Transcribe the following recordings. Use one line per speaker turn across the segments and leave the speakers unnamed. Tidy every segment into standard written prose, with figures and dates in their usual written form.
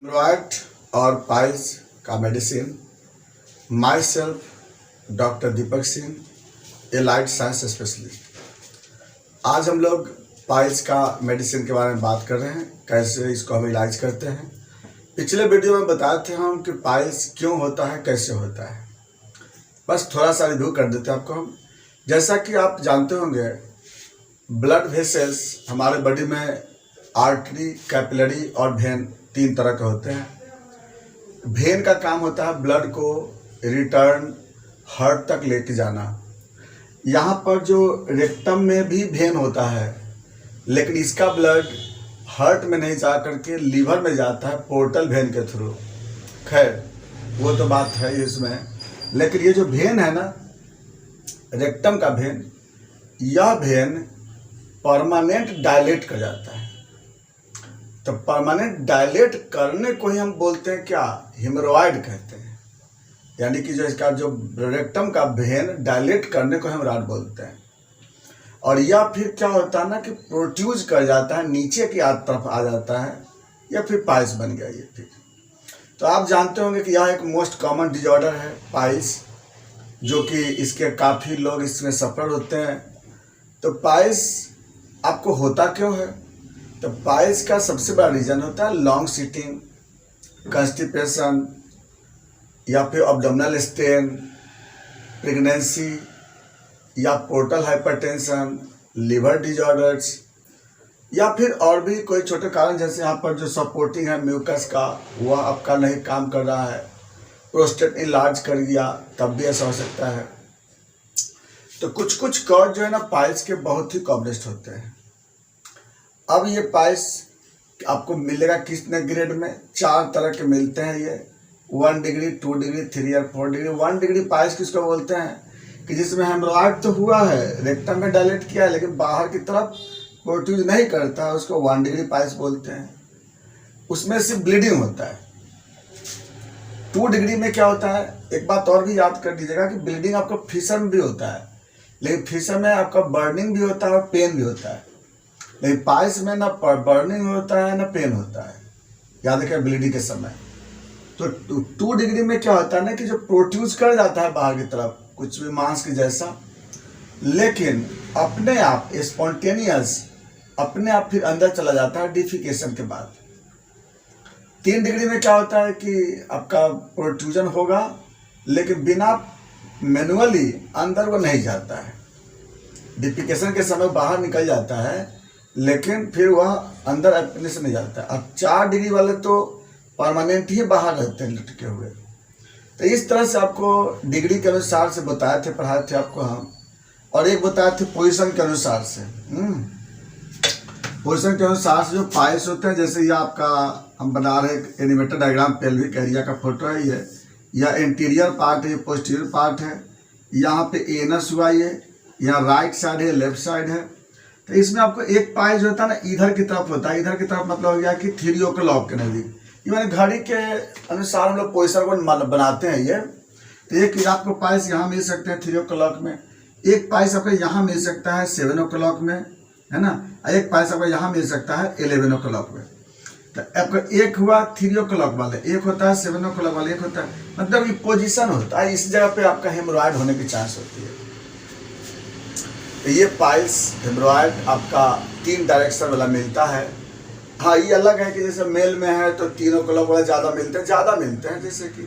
हेमरॉयड और पाइल्स का medicine. My self doctor Deepak Singh, allied science specialist. आज हम लोग पाइल्स का मेडिसिन के बारे में बात कर रहे हैं, कैसे इसको हम इलाज करते हैं। पिछले वीडियो में बताए थे हम कि पाइल्स क्यों होता है, कैसे होता है। बस थोड़ा सा रिव्यू कर देते हैं आपको हम। जैसा कि आप जानते होंगे, ब्लड वेसल्स हमारे बॉडी में आर्टरी, कैपिलरी और वेन तीन तरह के होते हैं। वेन का काम होता है ब्लड को रिटर्न हार्ट तक लेके जाना। यहाँ पर जो रेक्टम में भी वेन होता है, लेकिन इसका ब्लड हार्ट में नहीं जा करके लीवर में जाता है पोर्टल वेन के थ्रू। खैर वो तो बात है इसमें, लेकिन ये जो वेन है ना, रेक्टम का वेन, यह वेन परमानेंट डायलेट कर जाता है। तो परमानेंट डायलेट करने को ही हम बोलते हैं क्या, हेमरॉयड कहते हैं। यानी कि जो इसका जो रेक्टम का वेन डायलेट करने को हेमरॉयड बोलते हैं। और यह फिर क्या होता है ना कि प्रोट्यूज कर जाता है, नीचे की तरफ आ जाता है, या फिर पाइल्स बन गया ये फिर। तो आप जानते होंगे कि यह एक मोस्ट कॉमन डिजॉर्डर है पाइल्स, जो कि इसके काफ़ी लोग इसमें सफ़र होते हैं। तो पाइल्स आपको होता क्यों है? तो पाइल्स का सबसे बड़ा रीज़न होता है लॉन्ग सीटिंग, कंस्टिपेशन, या फिर अब्डोमिनल स्टेन, प्रेगनेंसी, या पोर्टल हाइपरटेंशन, लिवर डिजॉर्डर्स, या फिर और भी कोई छोटे कारण, जैसे यहाँ पर जो सपोर्टिंग है म्यूकस का, वह आपका नहीं काम कर रहा है, प्रोस्टेट इलाज कर दिया, तब भी ऐसा हो सकता है। तो कुछ कुछ कॉज जो है ना पाइल्स के बहुत ही कॉमनेस्ट होते हैं। अब ये पाइल्स आपको मिलेगा कितने ग्रेड में? 4 तरह के मिलते हैं ये, 1 डिग्री, 2 डिग्री, 3 और 4 डिग्री। 1 डिग्री पाइल्स किसको बोलते हैं कि जिसमें हेमरॉयड तो हुआ है, रेक्टम में डायलेट किया है, लेकिन बाहर की तरफ प्रोट्रूड नहीं करता है, उसको 1 डिग्री पाइल्स बोलते हैं। उसमें सिर्फ ब्लीडिंग होता है। 2 डिग्री में क्या होता है, एक बात और भी याद कर दीजिएगा कि ब्लीडिंग आपका फिशर में भी होता है, लेकिन फिशर में आपका बर्निंग भी होता है और पेन भी होता है। लेकिन पाइल्स में ना बर्निंग होता है ना पेन होता है, याद रखें ब्लीडिंग के समय। तो 2 डिग्री में क्या होता है ना कि जो प्रोट्यूज कर जाता है बाहर की तरफ, कुछ भी मांस के जैसा, लेकिन अपने आप स्पॉन्टेनियस अपने आप फिर अंदर चला जाता है डिफिकेशन के बाद। 3 डिग्री में क्या होता है कि आपका प्रोट्रूजन होगा, लेकिन बिना मैनुअली अंदर वो नहीं जाता है। डिफिकेशन के समय बाहर निकल जाता है, लेकिन फिर वह अंदर अपने से नहीं जाता है। अब 4 डिग्री वाले तो परमानेंट ही बाहर रहते हैं लटके हुए। तो इस तरह से आपको डिग्री के अनुसार से बताए थे, पढ़ाए थे आपको हम। और एक बताए थे पोजीशन के अनुसार से। पोजीशन के अनुसार से जो पाइल्स होते हैं, जैसे ये आपका हम बना रहे एनिमेटेड डायग्राम, पेल्विक एरिया का फोटो है ये, या इंटीरियर पार्ट है, ये पोस्टीरियर पार्ट है, यहाँ पे एनस हुआ ये, यहाँ राइट साइड है, लेफ्ट साइड है। तो इसमें आपको एक पाइल्स जो होता है ना इधर की तरफ होता है। इधर की तरफ मतलब हो गया कि 3 o'clock के नज़दीक। ये मैंने घड़ी के अनुसार हम लोग पोजीशन को बनाते हैं ये। तो एक आपको पाइल्स यहाँ मिल सकते हैं 3 o'clock में, एक पाइल्स आपको यहाँ मिल सकता है 7 o'clock में, है ना, एक पाइल्स आपको यहाँ मिल सकता है 11 o'clock में। तो आपका एक हुआ 3 o'clock वाले, एक होता है 7 o'clock वाले, एक होता है, मतलब ये पोजीशन होता है। इस जगह पे आपका हेमरॉयड होने की चांस होती है। तो ये पाइल्स हेमरॉयड आपका 3 डायरेक्शन वाला मिलता है। हाँ, ये अलग है कि जैसे मेल में है तो 3 o'clock वाला ज़्यादा मिलते हैं, जैसे कि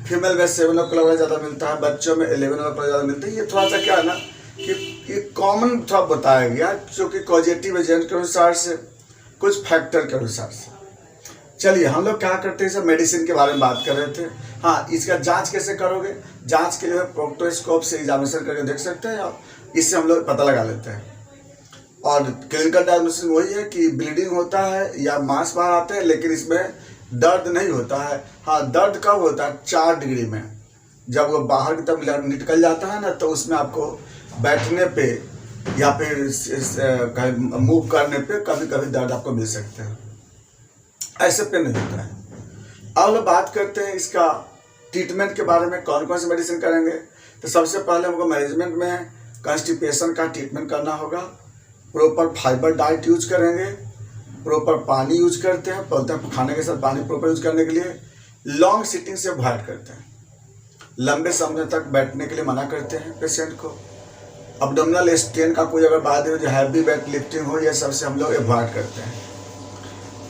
फीमेल में 7 o'clock वाला ज़्यादा मिलता है, बच्चों में 11 o'clock ज़्यादा मिलता है। ये थोड़ा सा क्या है ना कि ये कॉमन थोड़ा बताया गया, जो कि पॉजिटिव एजेंट के अनुसार से, कुछ फैक्टर के अनुसार से। चलिए हम लोग क्या करते हैं, सब मेडिसिन के बारे में बात कर रहे थे। हाँ, इसका जांच कैसे करोगे? जांच के लिए प्रोक्टोस्कोप से एग्जामिनेशन करके देख सकते हैं आप, इससे हम लोग पता लगा लेते हैं। और क्लिनिकल डायग्नोसिस वही है कि ब्लीडिंग होता है या मांस बाहर आते हैं, लेकिन इसमें दर्द नहीं होता है। हाँ, दर्द कब होता है? 4 डिग्री में, जब वो बाहर की तरफ निकल जाता है ना, तो उसमें आपको बैठने पे या फिर मूव करने पे कभी कभी दर्द आपको मिल सकते हैं, ऐसे पे नहीं होता है। अब लोग बात करते हैं इसका ट्रीटमेंट के बारे में, कौन कौन सी मेडिसिन करेंगे। तो सबसे पहले हमको मैनेजमेंट में कंस्टिपेशन का ट्रीटमेंट करना होगा, प्रॉपर फाइबर डाइट यूज करेंगे, प्रॉपर पानी यूज करते हैं, बोलते हैं खाने के साथ पानी प्रॉपर यूज करने के लिए, लॉन्ग सिटिंग से अवॉइड करते हैं, लंबे समय तक बैठने के लिए मना करते हैं पेशेंट को, अब्डोमिनल स्ट्रेन का कोई अगर बात है, जो हैवी वेट लिफ्टिंग हो, ये सबसे हम लोग अवॉइड करते हैं।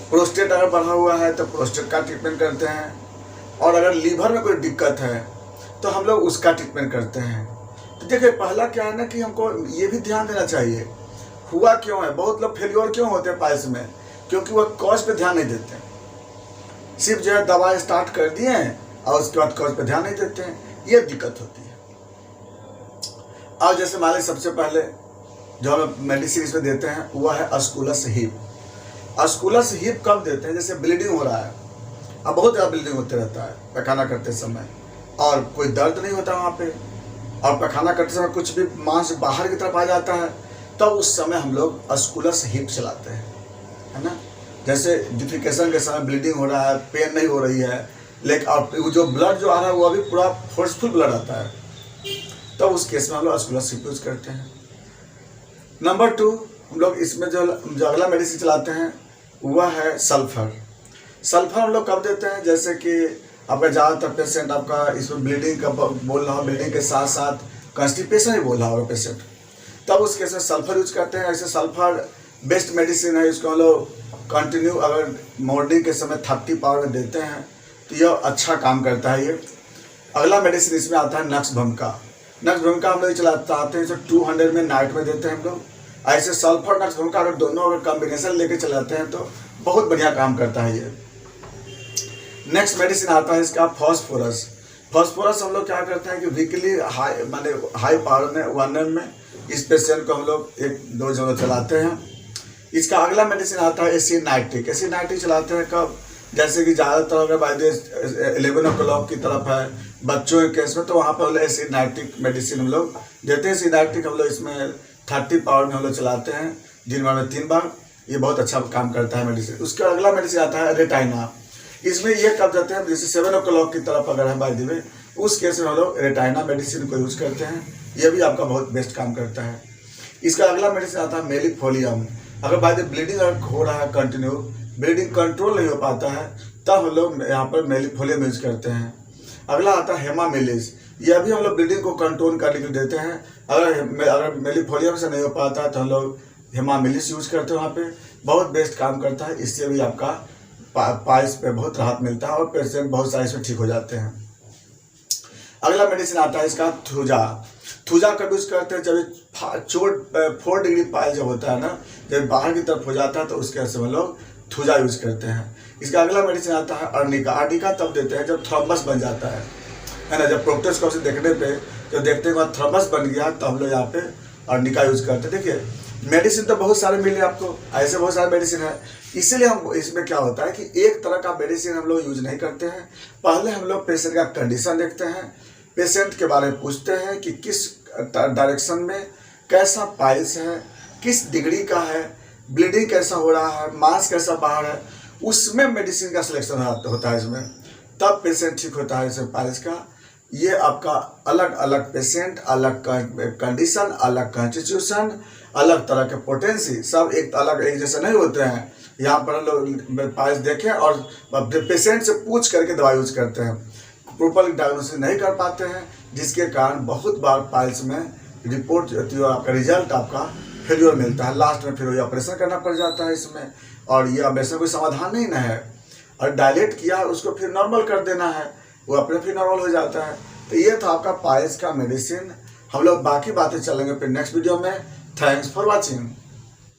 प्रोस्टेट अगर बढ़ा हुआ है तो प्रोस्टेट का ट्रीटमेंट करते हैं, और अगर लीवर में कोई दिक्कत है तो हम लोग उसका ट्रीटमेंट करते हैं। तो देखिए पहला क्या है ना कि हमको ये भी ध्यान देना चाहिए हुआ क्यों है, बहुत लोग फेल्योर क्यों होते हैं पाइल्स में, क्योंकि वह कॉज पे ध्यान नहीं देते, सिर्फ जो है दवा स्टार्ट कर दिए हैं और उसके बाद कॉज पे ध्यान नहीं देते हैं, ये दिक्कत होती है। और जैसे मान लीजिए सबसे पहले जो हम मेडिसिन इसमें देते हैं वह है अस्कुलस हिप। अस्कुलस हिप कब देते हैं, जैसे ब्लीडिंग हो रहा है, अब बहुत ज़्यादा ब्लीडिंग होते रहता है पैखाना करते समय, और कोई दर्द नहीं होता वहाँ पे, और पैखाना करते समय कुछ भी मांस बाहर की तरफ आ जाता है, तब उस समय हम लोग अस्कुलस हिप चलाते हैं, है ना। जैसे डिफिकेशन के समय ब्लीडिंग हो रहा है, पेन नहीं हो रही है, लेकिन जो ब्लड जो आ रहा है वो अभी पूरा फोर्सफुल ब्लड आता है, तो उस केस में हम लोग अस्कुलस हिप यूज करते हैं। नंबर 2, हम लोग इसमें जो अगला मेडिसिन चलाते हैं वह है सल्फर। सल्फर हम लोग कब देते हैं, जैसे कि आपका ज़्यादातर पेशेंट आपका इसमें ब्लीडिंग का बोल रहा हो, ब्लीडिंग के साथ साथ कॉन्स्टिपेशन ही बोल रहा होगा पेशेंट, तब उस केस में सल्फर यूज करते हैं। ऐसे सल्फर बेस्ट मेडिसिन है, इसको हम लोग कंटिन्यू अगर मॉर्निंग के समय 30 पावर में देते हैं तो यह अच्छा काम करता है ये। अगला मेडिसिन इसमें आता है नक्स भंका। नक्स भंका हम लोग चलाते हैं, 200 में नाइट में देते हैं हम लोग। ऐसे सल्फर नक्स भंका अगर दोनों अगर कॉम्बिनेशन लेके चलाते हैं तो बहुत बढ़िया काम करता है ये। नेक्स्ट मेडिसिन आता है इसका फॉस्फोरस। फॉस्फोरस हम लोग क्या करते हैं कि वीकली हाई पावर में 1 m में इस पेशेंट को हम लोग 1-2 जगह चलाते हैं। इसका अगला मेडिसिन आता है एसिड नाइट्रिक। एसिड नाइट्रिक चलाते हैं कब, जैसे कि ज़्यादातर अगर बाय 11 o'clock की तरफ है बच्चों के केस में, तो वहाँ पर एसिड नाइट्रिक मेडिसिन हम लोग देते हैं। एसिड नाइट्रिक हम लोग इसमें 30 पावर में हम लोग चलाते हैं, दिन भर में 3 बार। ये बहुत अच्छा काम करता है मेडिसिन। उसका अगला मेडिसिन आता है रेटाइना। इसमें ये कब देते हैं, जैसे 7 o'clock की तरफ अगर है बाय द वे, उस केस में हम लोग रेटाइना मेडिसिन को यूज करते हैं। ये भी आपका बहुत बेस्ट काम करता है। इसका अगला मेडिसिन आता है मेलिफोलियम। अगर बाय द ब्लीडिंग अगर हो रहा है कंटिन्यू, ब्लीडिंग कंट्रोल नहीं हो पाता है, तब हम लोग यहाँ पर मेलिफोलियम यूज करते हैं। अगला आता है हेमामिलिस। यह भी हम लोग ब्लीडिंग को कंट्रोल करने के लिए देते हैं। अगर मेलिफोलियम से नहीं हो पाता है तो हम लोग हेमामिलिस यूज करते हैं, वहाँ पे बहुत बेस्ट काम करता है। इससे भी आपका पाइल्स पे बहुत राहत मिलता है और पेशेंट बहुत सारे इसमें ठीक हो जाते हैं। अगला मेडिसिन आता है इसका थूजा। थूजा कब यूज करते हैं, जब चोट 4 डिग्री पाइल जब होता है ना, जब बाहर की तरफ हो जाता है तो उसके वजह से हम लोग थूजा यूज करते हैं। इसका अगला मेडिसिन आता है अर्निका। अर्निका तब देते हैं जब थ्रोम्बस बन जाता है ना, जब प्रोक्टोस्कोप से देखने पे जब देखते हैं बाद थ्रोम्बस बन गया तो हम लोग यहाँ पे अर्निका यूज करते हैं। देखिए मेडिसिन तो बहुत सारे मिले आपको, ऐसे बहुत सारे मेडिसिन है, इसीलिए हम इसमें क्या होता है कि एक तरह का मेडिसिन हम लोग यूज नहीं करते हैं। पहले हम लोग पेशेंट का कंडीशन देखते हैं, पेशेंट के बारे में पूछते हैं कि किस डायरेक्शन में कैसा पाइल्स है, किस डिग्री का है, ब्लीडिंग कैसा हो रहा है, मांस कैसा बाहर है, उसमें मेडिसिन का सिलेक्शन होता है इसमें, तब पेशेंट ठीक होता है इसमें पाइल्स का। ये आपका अलग अलग पेशेंट, अलग कंडीशन, अलग कॉन्स्टिट्यूशन, अलग तरह के पोटेंसी, सब एक जैसे नहीं होते हैं। यहाँ पर लोग पाइल्स देखें और पेशेंट से पूछ करके दवा यूज करते हैं, प्रॉपर डायग्नोसिस नहीं कर पाते हैं, जिसके कारण बहुत बार पाइल्स में रिपोर्ट आपका रिजल्ट आपका फेल्योर मिलता है। लास्ट में फिर वही ऑपरेशन करना पड़ जाता है इसमें, और ये ऑपरेशन कोई समाधान नहीं ना है। और डायलेट किया है उसको फिर नॉर्मल कर देना है, वो अपने फिर नॉर्मल हो जाता है। तो ये था आपका पाइल्स का मेडिसिन। हम लोग बाकी बातें चलेंगे फिर नेक्स्ट वीडियो में। Thanks for watching.